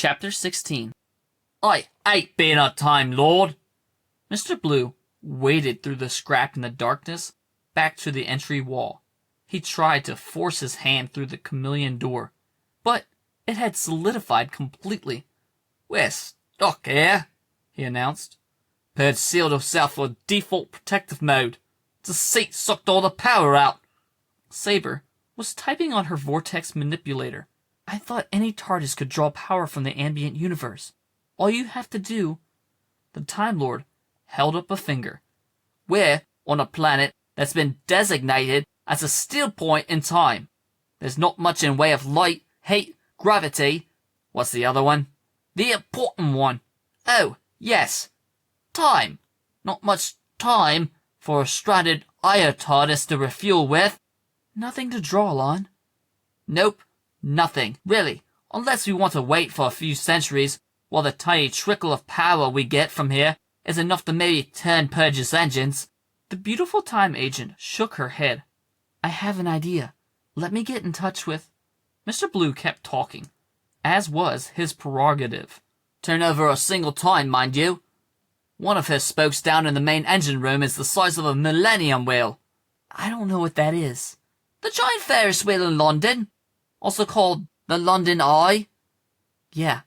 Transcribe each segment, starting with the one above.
Chapter 16. I hate being a Time Lord. Mr. Blue waded through the scrap in the darkness back to the entry wall. He tried to force his hand through the chameleon door, but it had solidified completely. "We're stuck here," he announced. "Purge sealed herself for default protective mode. The seat sucked all the power out." Saber was typing on her vortex manipulator. "I thought any TARDIS could draw power from the ambient universe. All you have to do..." The Time Lord held up a finger. "We're on a planet that's been designated as a still point in time. There's not much in way of light, heat, gravity. What's the other one? The important one. Oh, yes. Time. Not much time for a stranded Io TARDIS to refuel with." "Nothing to draw on." "Nope. Nothing, really, unless we want to wait for a few centuries while the tiny trickle of power we get from here is enough to maybe turn Purge's engines." The beautiful time agent shook her head. "I have an idea. Let me get in touch with..." Mr. Blue kept talking, as was his prerogative. "Turn over a single time, mind you. One of his spokes down in the main engine room is the size of a millennium wheel." "I don't know what that is." "The giant Ferris wheel in London. Also called the London Eye." "Yeah,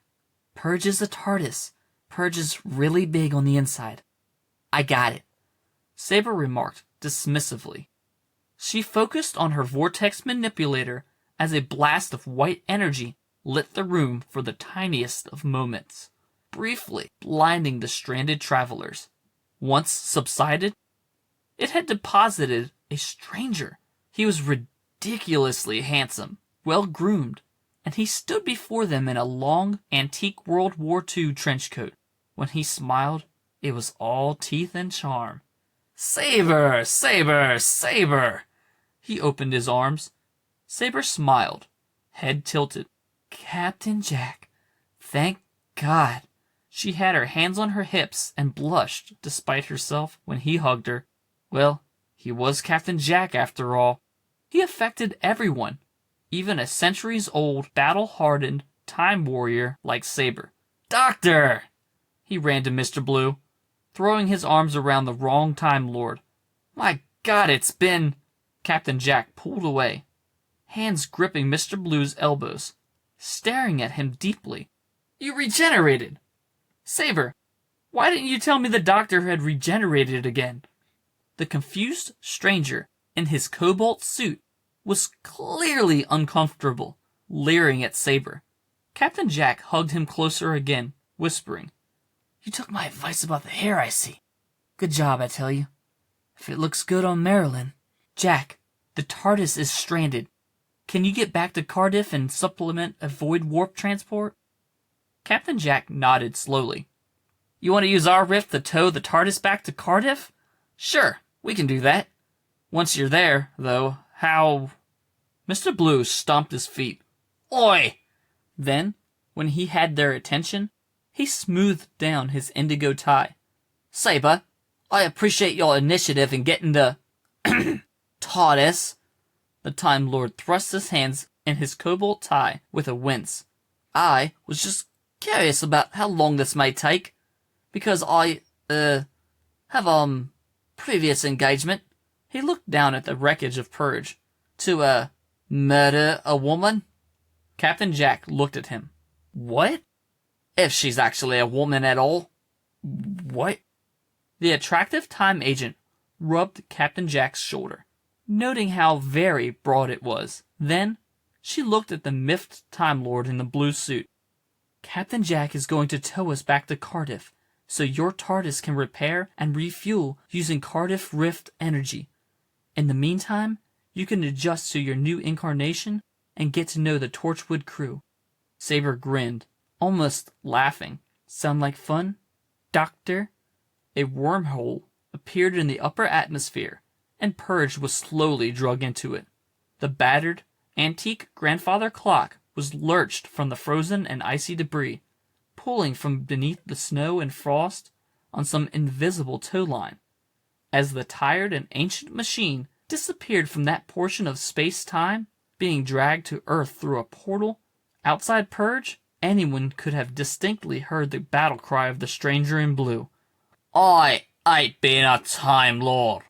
Purge is a TARDIS. Purge is really big on the inside." "I got it," Saber remarked dismissively. She focused on her vortex manipulator as a blast of white energy lit the room for the tiniest of moments, briefly blinding the stranded travelers. Once subsided, it had deposited a stranger. He was ridiculously handsome, well-groomed, and he stood before them in a long, antique World War II trench coat. When he smiled, it was all teeth and charm. "Saber! Saber! Saber!" He opened his arms. Saber smiled, head tilted. "Captain Jack, thank God." She had her hands on her hips and blushed despite herself when he hugged her. Well, he was Captain Jack after all. He affected everyone, even a centuries-old, battle-hardened time warrior like Saber. "Doctor!" He ran to Mr. Blue, throwing his arms around the wrong Time Lord. "My God, it's been..." Captain Jack pulled away, hands gripping Mr. Blue's elbows, staring at him deeply. "You regenerated!" "Saber, why didn't you tell me the doctor had regenerated again?" The confused stranger in his cobalt suit was clearly uncomfortable, leering at Saber. Captain Jack hugged him closer again, whispering, "You took my advice about the hair, I see. Good job, I tell you. If it looks good on Marilyn. Jack, the TARDIS is stranded. Can you get back to Cardiff and supplement a void warp transport?" Captain Jack nodded slowly. "You want to use our rift to tow the TARDIS back to Cardiff? Sure, we can do that. Once you're there, though, how..." Mr. Blue stomped his feet. "Oi!" Then, when he had their attention, he smoothed down his indigo tie. "Saber, I appreciate your initiative in getting the TARDIS." The Time Lord thrust his hands in his cobalt tie with a wince. "I was just curious about how long this may take, because I, have, previous engagement." He looked down at the wreckage of Purge. "To, murder a woman." Captain Jack looked at him. "What?" "If she's actually a woman at all." "What?" The attractive time agent rubbed Captain Jack's shoulder, noting how very broad it was. Then she looked at the miffed Time Lord in the blue suit. "Captain Jack is going to tow us back to Cardiff, so your TARDIS can repair and refuel using Cardiff Rift energy. In the meantime, you can adjust to your new incarnation and get to know the Torchwood crew." Saber grinned, almost laughing. "Sound like fun, Doctor?" A wormhole appeared in the upper atmosphere, and Purge was slowly drug into it. The battered, antique grandfather clock was lurched from the frozen and icy debris, pulling from beneath the snow and frost on some invisible tow line. As the tired and ancient machine disappeared from that portion of space-time, being dragged to Earth through a portal, outside Purge, anyone could have distinctly heard the battle cry of the stranger in blue. "I ain't been a Time Lord,"